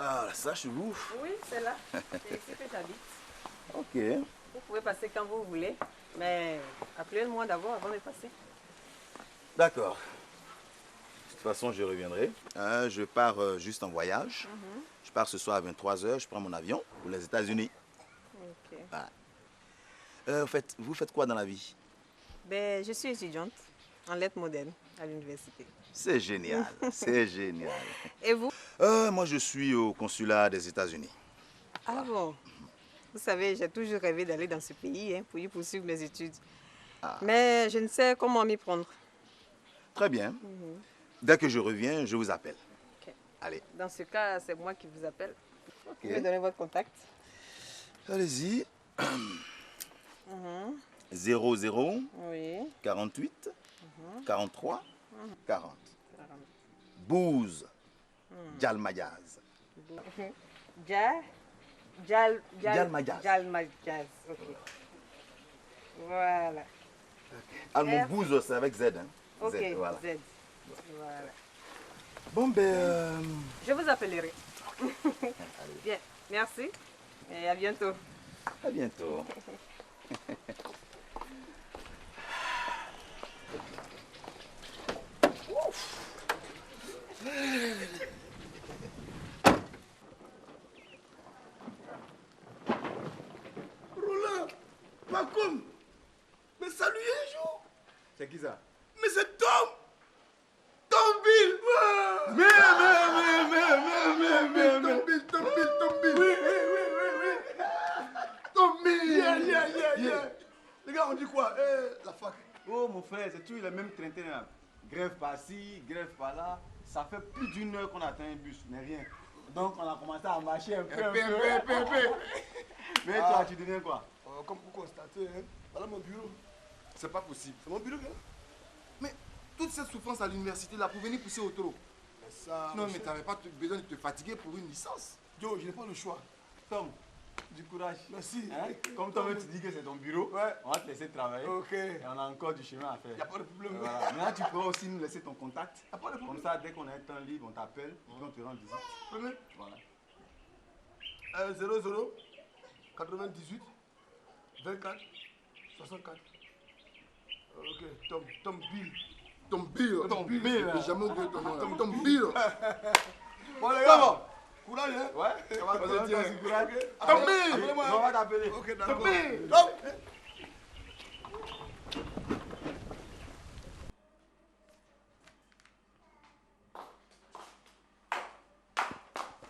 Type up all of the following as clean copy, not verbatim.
Ah, ça, chez vous? Oui, c'est là. C'est ici que j'habite. Ok. Vous pouvez passer quand vous voulez, mais appelez-moi d'abord avant de passer. D'accord. De toute façon, je reviendrai. Je pars juste en voyage. Je pars ce soir à 23h, je prends mon avion pour les États-Unis. Ok. En fait, vous faites quoi dans la vie? Ben, je suis étudiante en lettres modernes à l'université. C'est génial, c'est génial. Et vous? Moi, je suis au consulat des États-Unis. Ah bon? Vous savez, j'ai toujours rêvé d'aller dans ce pays pour y poursuivre mes études. Mais je ne sais comment m'y prendre. Très bien. Dès que je reviens, je vous appelle. Ok. Allez. Dans ce cas, c'est moi qui vous appelle. Ok. Vous me donnez votre contact. Allez-y. 00 Oui. 48 43 40. Bouze. Jalmayaz. Jalmayaz. Jalmayaz. Ok. Voilà. Mon Bouze, c'est avec Z. Hein. Ok, Z, voilà. Z. Voilà. Bon, ben... Je vous appellerai. Bien, merci et à bientôt. À bientôt. Roland, Macom, mais salut un jour. C'est qui ça? Mais c'est Tom. Tom Bill. Mais. Tom Bill. Oui. Tom Bill. Yeah. Les gars, on dit quoi? La fac. Oh mon frère, c'est toujours le même train là. Grève par-ci, grève par-là. Ça fait plus d'une heure qu'on attend un bus, mais rien. Donc on a commencé à marcher un peu. Mais toi, tu deviens quoi? Comme vous constatez, voilà mon bureau. C'est pas possible. C'est mon bureau, hein? Mais toute cette souffrance à l'université là pour venir pousser au trop. Mais ça. Non, mais t'avais pas besoin de te fatiguer pour une licence. Joe, je n'ai pas le choix. Tom, du courage. Merci. Hein? Comme toi, tu dis que c'est ton bureau, Ouais. on va te laisser travailler. Ok. Et on a encore du chemin à faire. Il n'y a pas de problème. Voilà. Maintenant, tu pourras aussi nous laisser ton contact. Y a pas de problème. Comme ça, dès qu'on a un temps libre, on t'appelle et on te rend visite. Prenez. Voilà. 00 98 24 64. Ok, Tom Bill. Tom Bill. J'ai jamais oublié ton nom. Tom Bill. Bon, les gars. Courage, hein? Ouais. Ça va te dire. Courage. Tom Bill. Appelez-moi. On va t'appeler. Ok, d'accord. Tom Bill.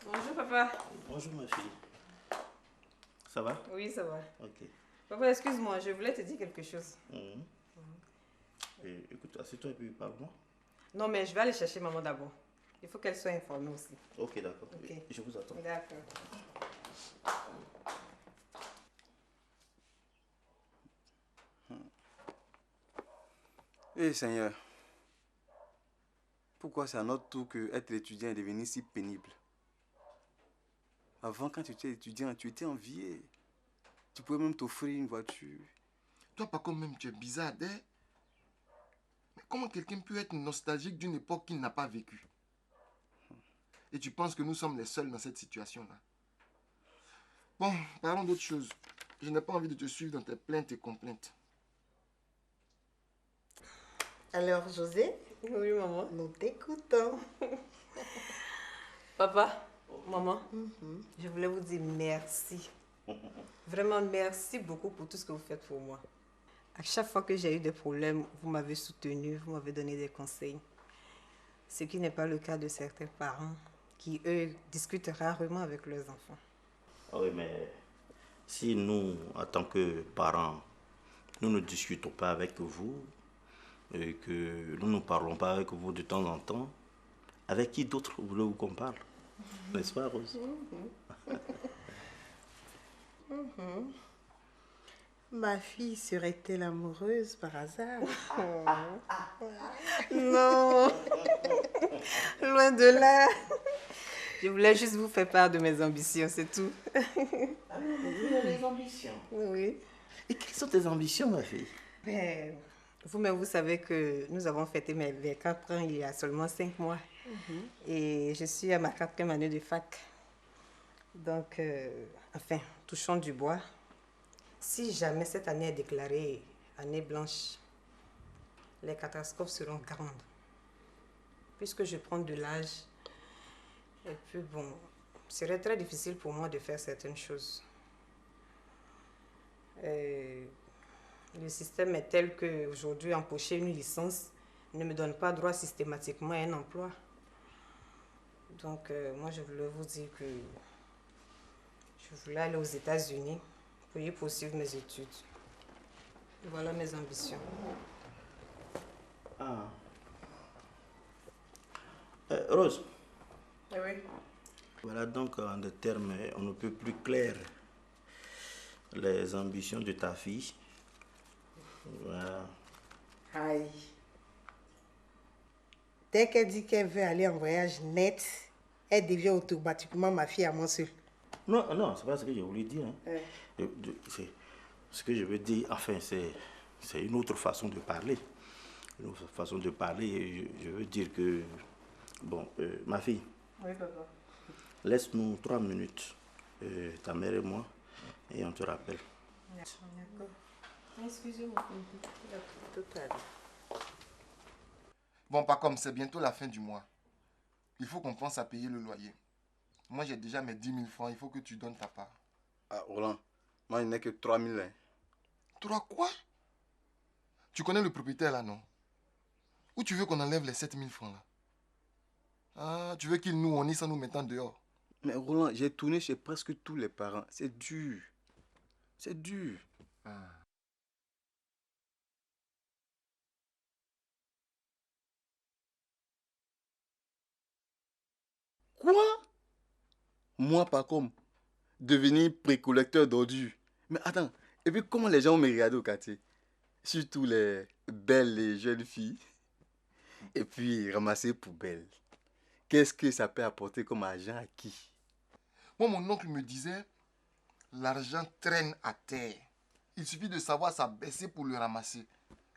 Bonjour papa. Bonjour ma fille. Ça va? Oui, ça va. Ok. Papa, excuse-moi, je voulais te dire quelque chose. Et, écoute, assieds-toi et puis parle-moi. Non, mais je vais aller chercher maman d'abord. Il faut qu'elle soit informée aussi. Ok, d'accord. Ok. Je vous attends. D'accord. Eh Seigneur, pourquoi c'est à notre tour que être étudiant est devenu si pénible? Avant, quand tu étais étudiant, tu étais envié. Tu pouvais même t'offrir une voiture. Toi, par contre, même, tu es bizarre, hein? Mais comment quelqu'un peut être nostalgique d'une époque qu'il n'a pas vécue? Et tu penses que nous sommes les seuls dans cette situation-là? Bon, parlons d'autre chose. Je n'ai pas envie de te suivre dans tes plaintes et complaintes. Alors, José, Oui, maman. nous t'écoutons. Papa, maman, je voulais vous dire merci. Vraiment, merci beaucoup pour tout ce que vous faites pour moi. À chaque fois que j'ai eu des problèmes, vous m'avez soutenu, vous m'avez donné des conseils. Ce qui n'est pas le cas de certains parents qui, eux, discutent rarement avec leurs enfants. Oui, mais si nous, en tant que parents, nous ne discutons pas avec vous et que nous ne parlons pas avec vous de temps en temps, avec qui d'autre voulez-vous qu'on parle? N'est-ce pas, Rose? Ma fille serait-elle amoureuse par hasard? Non, loin de là. Je voulais juste vous faire part de mes ambitions, c'est tout. Les ambitions. Oui. Et quelles sont tes ambitions, ma fille? Ben, vous-même, vous savez que nous avons fêté mes 4 ans il y a seulement 5 mois. Et je suis à ma 4e année de fac. Donc, enfin, touchons du bois. Si jamais cette année est déclarée année blanche, les catastrophes seront grandes. Puisque je prends de l'âge, et puis bon, ce serait très difficile pour moi de faire certaines choses. Le système est tel qu'aujourd'hui, empocher une licence ne me donne pas droit systématiquement à un emploi. Donc, moi, je voulais vous dire que je voulais aller aux États-Unis pour y poursuivre mes études. Voilà mes ambitions. Ah. Rose. Oui. Voilà donc en des termes on ne peut plus clairs les ambitions de ta fille. Voilà. Aïe. Dès qu'elle dit qu'elle veut aller en voyage net, elle devient automatiquement ma fille à moi seule. Non, non, c'est pas ce que je voulais dire. Hein. C'est ce que je veux dire, enfin, c'est une autre façon de parler. Une autre façon de parler. Je veux dire que, bon, ma fille. Oui, papa. Laisse-nous 3 minutes, ta mère et moi, et on te rappelle. D'accord. Excusez-moi. Tout à l'heure. Bon, pas comme c'est bientôt la fin du mois. Il faut qu'on pense à payer le loyer. Moi, j'ai déjà mes 10 000 francs. Il faut que tu donnes ta part. Ah, Roland, moi, il n'est que 3 000. Hein. 3 quoi? Tu connais le propriétaire là, non? Ou tu veux qu'on enlève les 7 000 francs là? Ah, tu veux qu'il nous honnisse en nous mettant dehors? Mais Roland, j'ai tourné chez presque tous les parents. C'est dur. C'est dur. Ah. Quoi? Moi, par contre, devenir précollecteur d'ordures. Mais attends, et puis comment les gens vont me regarder au quartier? Surtout les belles et jeunes filles. Et puis ramasser poubelles. Qu'est-ce que ça peut apporter comme argent à qui? Moi, mon oncle me disait, l'argent traîne à terre. Il suffit de savoir s'abaisser pour le ramasser.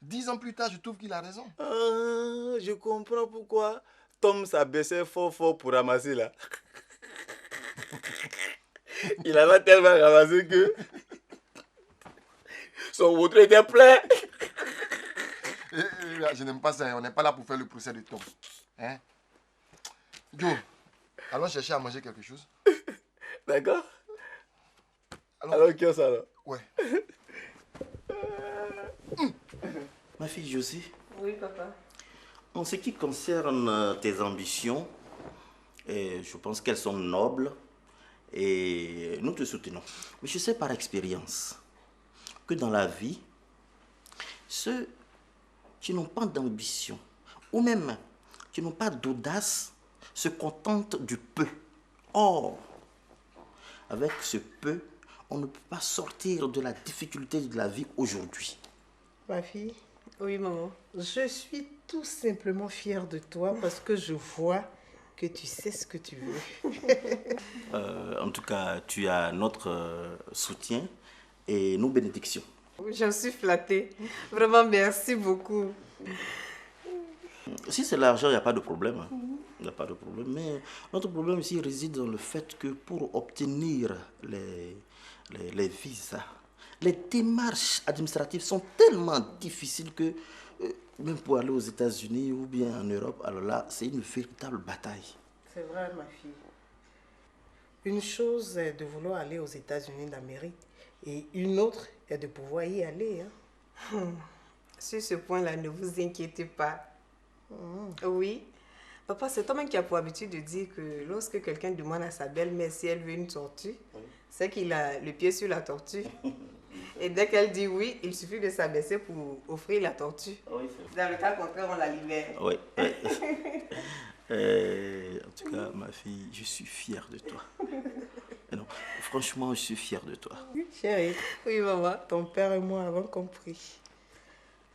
10 ans plus tard, je trouve qu'il a raison. Ah, je comprends pourquoi Tom s'abaissait fort pour ramasser là. Il avait tellement ramassé que son ventre était plein. Je n'aime pas ça, on n'est pas là pour faire le procès de Tom. Hein? Joe, allons chercher à manger quelque chose. D'accord? Alors qui est ça là? Ouais. Ma fille Josie, Oui, papa. en ce qui concerne tes ambitions, je pense qu'elles sont nobles et nous te soutenons. Mais je sais par expérience que dans la vie, ceux qui n'ont pas d'ambition ou même qui n'ont pas d'audace se contentent du peu. Or, avec ce peu, on ne peut pas sortir de la difficulté de la vie aujourd'hui. Ma fille, Oui, maman. je suis tout simplement fière de toi parce que je vois que tu sais ce que tu veux. En tout cas, tu as notre soutien et nos bénédictions. J'en suis flattée. Vraiment, merci beaucoup. Si c'est l'argent, il n'y a pas de problème. Hein. Il n'y a pas de problème. Mais notre problème ici réside dans le fait que pour obtenir les visas, les démarches administratives sont tellement difficiles que même pour aller aux États-Unis ou bien en Europe, alors là, c'est une véritable bataille. C'est vrai, ma fille. Une chose est de vouloir aller aux États-Unis d'Amérique et une autre est de pouvoir y aller. Hein. Sur ce point-là, ne vous inquiétez pas. Oui. Papa, c'est toi-même qui as pour habitude de dire que lorsque quelqu'un demande à sa belle-mère si elle veut une tortue, c'est qu'il a le pied sur la tortue. Et dès qu'elle dit oui, il suffit de s'abaisser pour offrir la tortue. Oui, dans le cas contraire, on la libère. Oui. En tout cas, ma fille, je suis fier de toi. Non, franchement, je suis fier de toi. Chérie, Oui, maman. ton père et moi avons compris.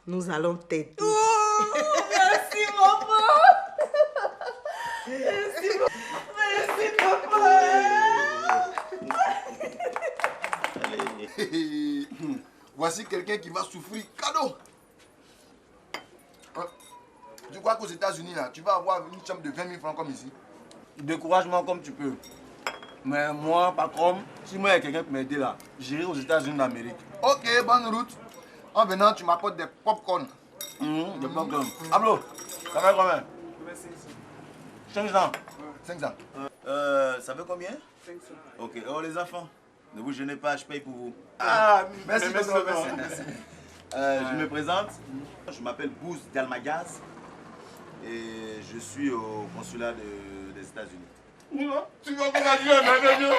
Nous allons t'aider. Oh, merci, maman. Merci, papa. Voici quelqu'un qui va souffrir. Cadeau. Hein? Tu crois qu'aux États-Unis, là, tu vas avoir une chambre de 20 000 francs comme ici? Découragement comme tu peux. Mais moi, par contre, si moi il y a quelqu'un qui m'aide là, j'irai aux États-Unis d'Amérique. Ok, bonne route. En venant, tu m'apportes des pop-corn. Des popcorn. Ablo, ça fait combien? 500. 500. Ça veut combien? 500. Ok. Oh, les enfants, ne vous gênez pas, je paye pour vous. Ah, merci, merci. merci. Je me présente. Je m'appelle Bouz Dalmagaz et je suis au consulat des États-Unis. Tu vas me merveilleux.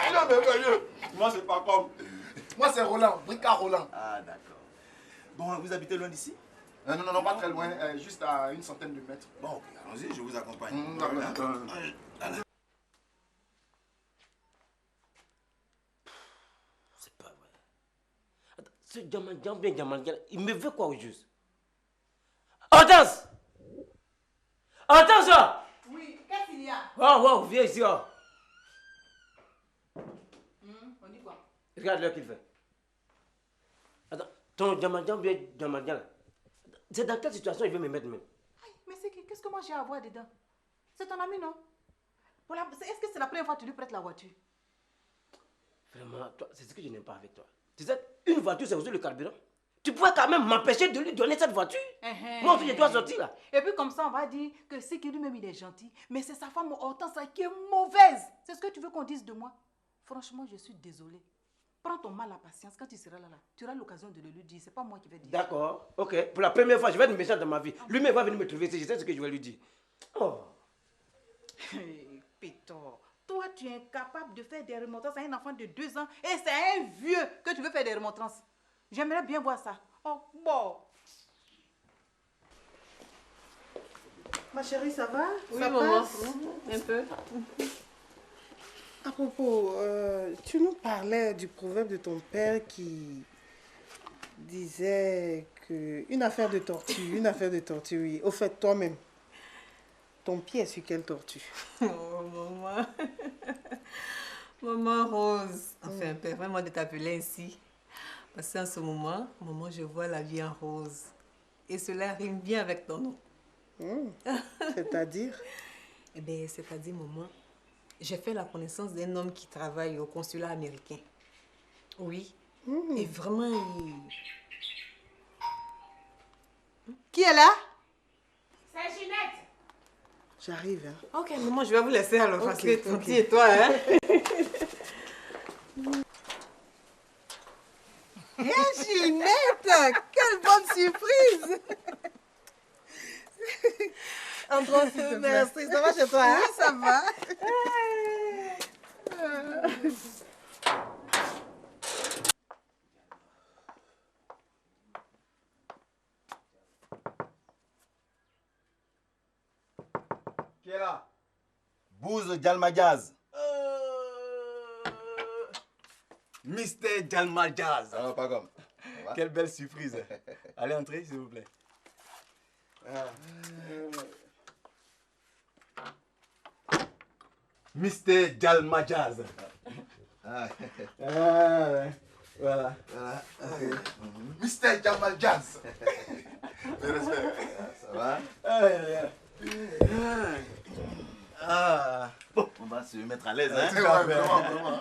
Tu vas merveilleux. Moi, c'est pas comme. Moi, c'est Roland, Bricard Roland. Ah, d'accord. Bon, vous habitez loin d'ici? Non, pas très loin, juste à une centaine de mètres. Bon, ok, allons-y, je vous accompagne. C'est pas vrai. Attends, ce Djamal, il me veut quoi au juste? Hortense! Hortense! Oui, qu'est-ce qu'il y a? Oh, viens ici. Oh. On dit quoi? Regarde l'heure qu'il fait. Attends, ton Djamal, c'est dans quelle situation il veut me mettre même? Mais qu'est-ce que moi j'ai à voir dedans? C'est ton ami, non? Est-ce que c'est la première fois que tu lui prêtes la voiture? Vraiment, toi, c'est ce que je n'aime pas avec toi. Tu sais, une voiture, c'est aussi le carburant. Tu pourrais quand même m'empêcher de lui donner cette voiture. Moi aussi, je dois sortir là. Et puis comme ça, on va dire que c'est que lui-même, il est gentil. Mais c'est sa femme Hortense qui est mauvaise. C'est ce que tu veux qu'on dise de moi? Franchement, je suis désolée. Prends ton mal à patience. Quand tu seras là, tu auras l'occasion de le lui dire. C'est pas moi qui vais dire. D'accord, ok. Pour la première fois, je vais être méchant dans ma vie. Lui-même va venir me trouver ici. Je sais ce que je vais lui dire. Oh. Pétor, toi, tu es incapable de faire des remontrances à un enfant de 2 ans. Et c'est à un vieux que tu veux faire des remontrances. J'aimerais bien voir ça. Oh, bon. Ma chérie, ça va? Oui, ça maman. passe? Un peu. À propos, tu nous parlais du proverbe de ton père qui disait que une affaire de tortue, oui. Au fait, toi-même, ton pied est sur quelle tortue? Oh, maman. Maman Rose. Enfin, permets-moi de t'appeler ainsi. Parce qu'en ce moment, maman, je vois la vie en rose. Et cela rime bien avec ton nom. C'est-à-dire? Eh bien, c'est-à-dire, maman, j'ai fait la connaissance d'un homme qui travaille au consulat américain. Oui. Et vraiment, il... Qui est là? C'est Ginette. J'arrive, hein. Ok, maman, je vais vous laisser alors, parce Ok, que ton ok. petit et toi, hein. Ginette, quelle bonne surprise! Entre s'il te plaît. Merci, ça va chez toi, hein? Oui, ça va. Qui est là? Bouz Dalmagaz. Mr. Dalmagaz. Ah, pas comme. Quelle belle surprise. Allez, entrez, s'il vous plaît. Mr. Dalmagaz. Voilà. Voilà. Mr. Jamal Jazz. Mes respects. Ça va? Bon, on va se mettre à l'aise, hein? Ouais, vraiment.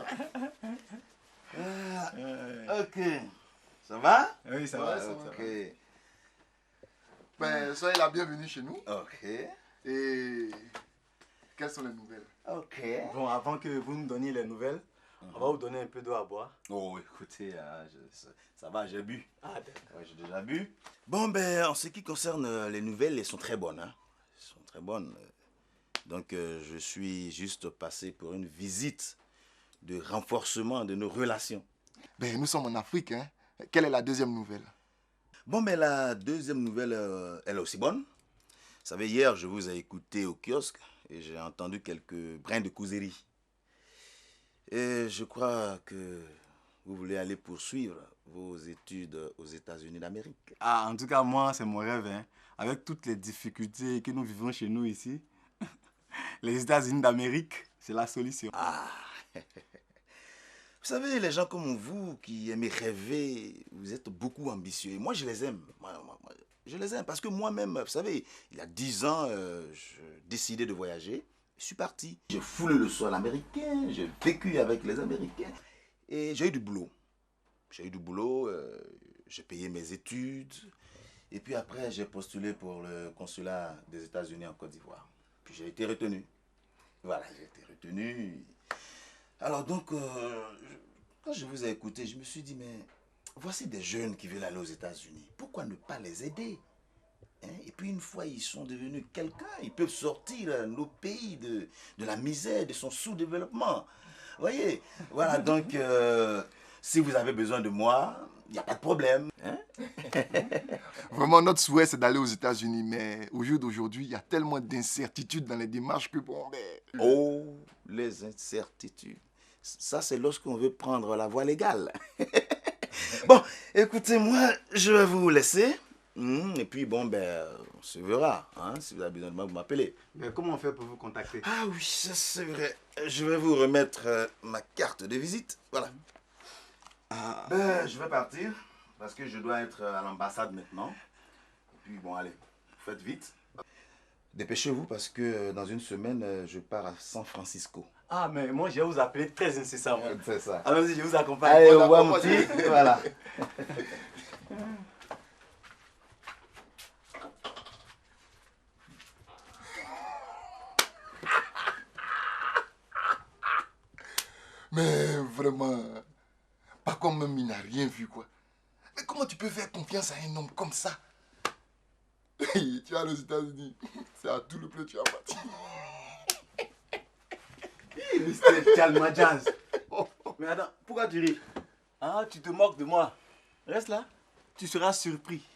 Ok. Ça va? Oui, ça Ouais, va. ça va. Ok. Ben, soyez la bienvenue chez nous. Ok. Et quelles sont les nouvelles? Ok. Bon, avant que vous nous donniez les nouvelles, on va vous donner un peu d'eau à boire. Oh, écoutez, ça va, j'ai bu. Ah, d'accord. Ouais, j'ai déjà bu. Bon, ben, en ce qui concerne les nouvelles, elles sont très bonnes. Hein? Elles sont très bonnes. Donc, je suis juste passé pour une visite de renforcement de nos relations. Ben, nous sommes en Afrique, hein. Quelle est la deuxième nouvelle? Bon, mais la deuxième nouvelle, elle est aussi bonne. Vous savez, hier, je vous ai écouté au kiosque et j'ai entendu quelques brins de causerie. Et je crois que vous voulez aller poursuivre vos études aux États-Unis d'Amérique. Ah, en tout cas, moi, c'est mon rêve. Hein. Avec toutes les difficultés que nous vivons chez nous ici, les États-Unis d'Amérique, c'est la solution. Ah, vous savez, les gens comme vous qui aimez rêver, vous êtes beaucoup ambitieux. Et moi, je les aime. Je les aime parce que moi-même, vous savez, il y a 10 ans, j'ai décidé de voyager. Je suis parti. J'ai foulé le sol américain, j'ai vécu avec les Américains. Et j'ai eu du boulot. J'ai eu du boulot, j'ai payé mes études. Et puis après, j'ai postulé pour le consulat des États-Unis en Côte d'Ivoire. Puis j'ai été retenu. Voilà, j'ai été retenu. Alors donc, quand je vous ai écouté, je me suis dit, mais voici des jeunes qui veulent aller aux États-Unis. Pourquoi ne pas les aider? Hein? Et puis une fois ils sont devenus quelqu'un, ils peuvent sortir nos pays de la misère, de son sous-développement. Vous voyez? Voilà, donc, si vous avez besoin de moi, il n'y a pas de problème. Hein? Vraiment, notre souhait, c'est d'aller aux États-Unis. Mais au jour d'aujourd'hui, il y a tellement d'incertitudes dans les démarches que bon, ben... Oh, les incertitudes. Ça, c'est lorsqu'on veut prendre la voie légale. Bon, écoutez, moi, je vais vous laisser. Et puis, bon, ben, on se verra. Hein? Si vous avez besoin de moi, vous m'appelez. Mais comment on fait pour vous contacter? Ah oui, ça c'est vrai. Je vais vous remettre ma carte de visite. Voilà. Ben, je vais partir parce que je dois être à l'ambassade maintenant. Et puis, bon, allez, faites vite. Dépêchez-vous parce que dans une semaine, je pars à San Francisco. Ah, mais moi, je vais vous appeler très incessamment. C'est ça. Allons-y, je vous accompagne. Allez, au revoir, mon petit. Voilà. Mais vraiment, pas comme même il n'a rien vu, quoi. Mais comment tu peux faire confiance à un homme comme ça? Tu vas aux États-Unis, c'est à tout le bleu tu vas partir. Mr. Jalma Jazz. Mais attends, pourquoi tu ris? Ah, tu te moques de moi. Reste là, tu seras surpris.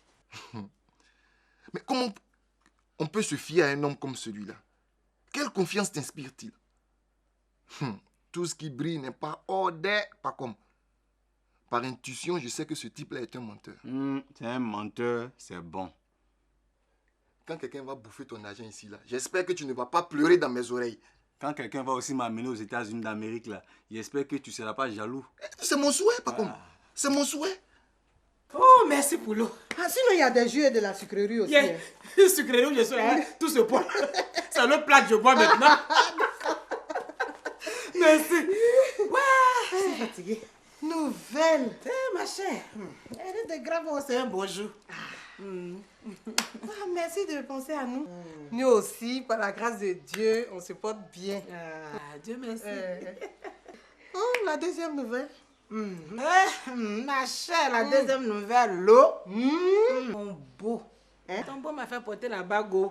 Mais comment on peut se fier à un homme comme celui-là? Quelle confiance t'inspire-t-il? Tout ce qui brille n'est pas ordé, pas comme. Par intuition, je sais que ce type-là est un menteur. C'est un menteur, c'est bon. Quand quelqu'un va bouffer ton argent ici, là, j'espère que tu ne vas pas pleurer dans mes oreilles. Quand quelqu'un va aussi m'amener aux États-Unis d'Amérique, là, j'espère que tu ne seras pas jaloux. C'est mon souhait, pas comme. C'est mon souhait. Oh, merci pour l'eau. Ah, sinon, il y a des jus et de la sucrerie aussi. Yeah. Sucrerie, je suis là, tout ce pot. C'est le plat que je bois maintenant. Merci. Ouais, je suis fatiguée. Nouvelle. Ma chère, elle est de grave, c'est un beau jour. Ah, merci de penser à nous. Nous aussi, par la grâce de Dieu, on se porte bien. Ah, Dieu merci. Oh, la deuxième nouvelle. Ma chère, la deuxième nouvelle, l'eau. Mon beau. Ton beau m'a fait porter la bague.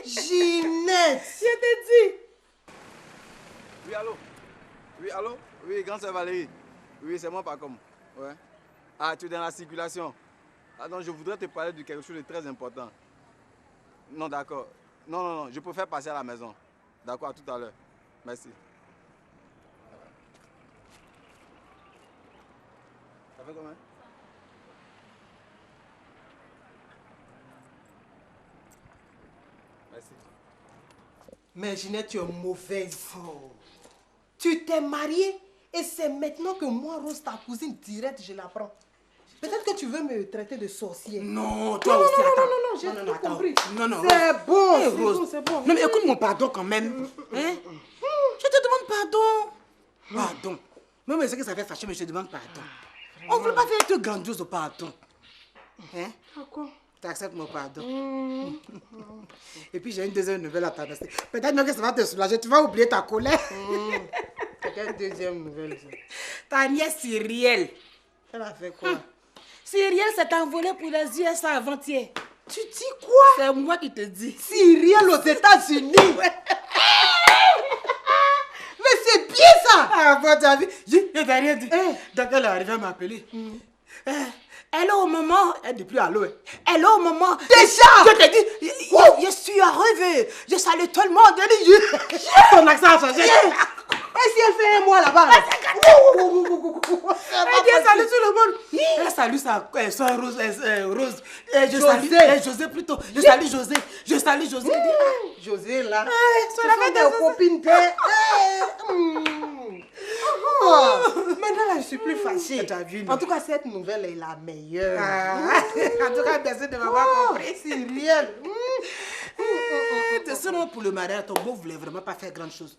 Ginette. Je t'ai dit. Oui, allô? Oui, allô? Oui, grand-sœur Valérie. Oui, c'est moi, pas comme. Ouais. Ah, tu es dans la circulation. Ah non, je voudrais te parler de quelque chose de très important. Non, d'accord. Non, je préfère passer à la maison. D'accord, à tout à l'heure. Merci. Ça fait combien? Merci. Mais Ginette, tu es mauvaise. Tu t'es mariée Et c'est maintenant que moi, Rose, ta cousine directe, je l'apprends. Peut-être que tu veux me traiter de sorcier. Non, toi aussi, attends. Non, j'ai tout compris. Non, C'est bon, Hey, c'est Rose. bon, c'est bon. Non, mais écoute mon pardon quand même. Hein? Je te demande pardon. Pardon. Même ce que ça fait fâcher, mais je te demande pardon. On ne veut pas faire un truc grandiose au pardon. Hein? Pourquoi? Tu acceptes mon pardon. Et puis j'ai une deuxième nouvelle à t'annoncer. Peut-être même que ça va te soulager. Tu vas oublier ta colère. C'est quelle deuxième nouvelle, ça? Ta nièce Cyrielle. Elle a fait quoi? Cyrielle s'est envolée pour les USA avant-hier. Tu dis quoi? C'est moi qui te dis. Cyrielle aux États-Unis? Mais c'est bien ça! Ah, bon, tu as vu? Je t'ai rien dit. Donc elle est arrivée à m'appeler. Elle est au moment. Elle n'est plus à l'eau. Elle est au moment. Déjà! Je te dis, je suis arrivée. Je salue tout le monde. Elle dit, ton accent a changé. Et si elle fait un mois là-bas? Elle dit, elle salue tout le monde. Elle salue sa soeur Rose. Rose. Je salue José plutôt. Je salue José. Je salue José. José là. Tu as des copines. Maintenant là, je suis plus fâchée. En tout cas, cette nouvelle est la meilleure. En tout cas, merci de m'avoir compris. Cyrielle. Sinon, pour le mariage, ton beau voulait vraiment pas faire grand chose.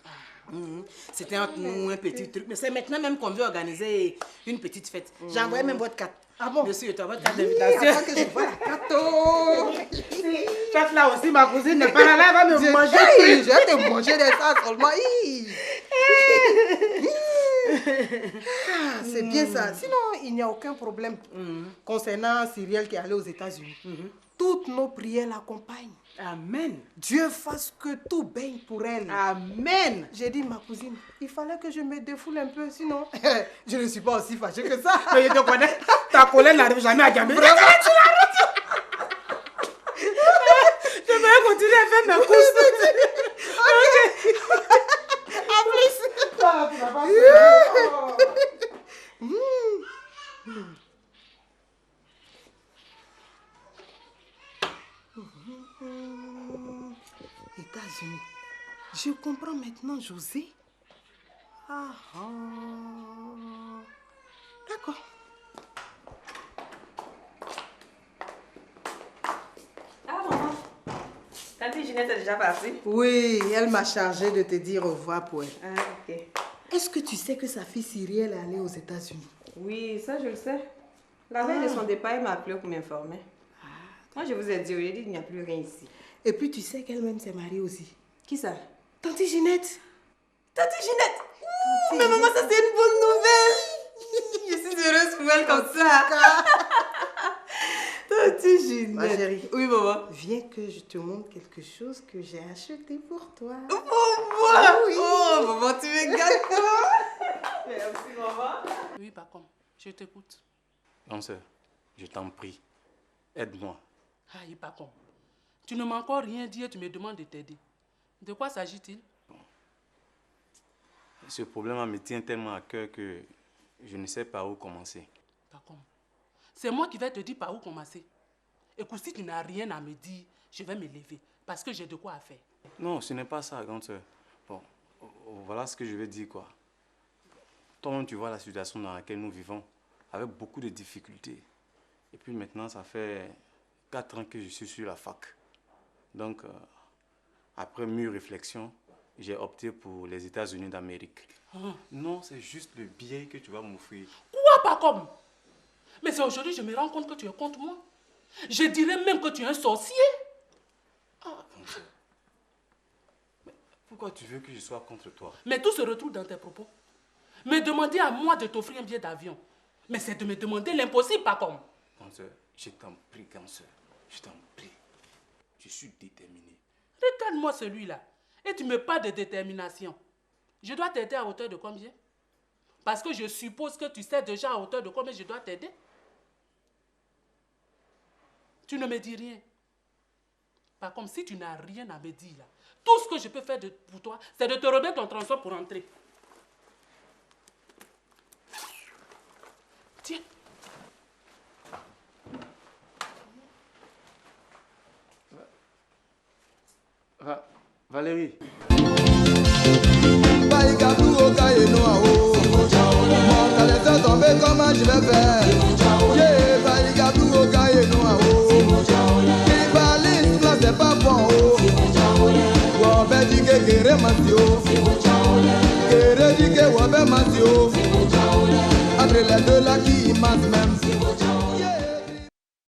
C'était entre nous un petit truc. Mais c'est maintenant même qu'on veut organiser une petite fête. J'ai envoyé même votre carte. Ah bon? Monsieur, tu as votre carte d'invitation. Attends que je vois la carte. Faites là aussi, ma cousine n'est pas là, elle va me manger. Je vais te manger des ça seulement. C'est bien ça. Sinon, il n'y a aucun problème. Concernant Cyrielle qui est allée aux États-Unis. Toutes nos prières l'accompagnent. Amen. Dieu fasse que tout baigne pour elle. Amen. J'ai dit, ma cousine, il fallait que je me défoule un peu, sinon je ne suis pas aussi fâchée que ça. Mais je te connais, ta colère n'arrive jamais à Gamé. Je vais continuer à faire ma course. En plus. États-Unis. Je comprends maintenant, José. D'accord. Ah, maman. Tante Ginette est déjà partie? Oui, elle m'a chargé de te dire au revoir pour elle. Ah, ok. Est-ce que tu sais que sa fille Cyrielle est allée aux États-Unis? Oui, ça je le sais. La veille de son départ, elle m'a appelé pour m'informer. Moi, je vous ai dit, il n'y a plus rien ici. Et puis, tu sais qu'elle-même s'est mariée aussi. Qui ça? Tante Ginette. Tante Ginette! Mais maman, ça c'est une bonne nouvelle! Je suis heureuse pour elle comme ça. Tante Ginette. Ma chérie. Oui, maman. Viens que je te montre quelque chose que j'ai acheté pour toi. Pour moi? Oui. Oh, maman, tu me gâtes. Merci, maman. Oui, par contre, je t'écoute. Non, sœur, je t'en prie, aide-moi. Aïe, par contre, tu ne m'as encore rien dit et tu me demandes de t'aider. De quoi s'agit-il? Ce problème me tient tellement à cœur que je ne sais pas où commencer. Par contre, c'est moi qui vais te dire par où commencer. Écoute, si tu n'as rien à me dire, je vais me lever parce que j'ai de quoi à faire. Non, ce n'est pas ça, grande sœur. Bon, voilà ce que je vais dire, quoi. Toi-même, tu vois la situation dans laquelle nous vivons, avec beaucoup de difficultés. Et puis maintenant, ça fait 4 ans que je suis sur la fac. Donc, après mûre réflexion, j'ai opté pour les États-Unis d'Amérique. Non, c'est juste le billet que tu vas m'offrir. Quoi, pas comme? Mais c'est aujourd'hui que je me rends compte que tu es contre moi. Je dirais même que tu es un sorcier. Mais pourquoi tu veux que je sois contre toi? Mais tout se retrouve dans tes propos. Me demander à moi de t'offrir un billet d'avion. Mais c'est de me demander l'impossible, pas comme. Grande sœur, je t'en prie, grande sœur. Je t'en prie. Je suis déterminé. Regarde-moi celui-là. Et tu me parles de détermination. Je dois t'aider à hauteur de combien? Parce que je suppose que tu sais déjà à hauteur de combien je dois t'aider. Tu ne me dis rien. Par contre, si tu n'as rien à me dire là, tout ce que je peux faire pour toi, c'est de te remettre ton transport pour rentrer. Tiens. Valérie. Bye, kere masio. Kere dit que wabe masio. Entre les deux là qui massent même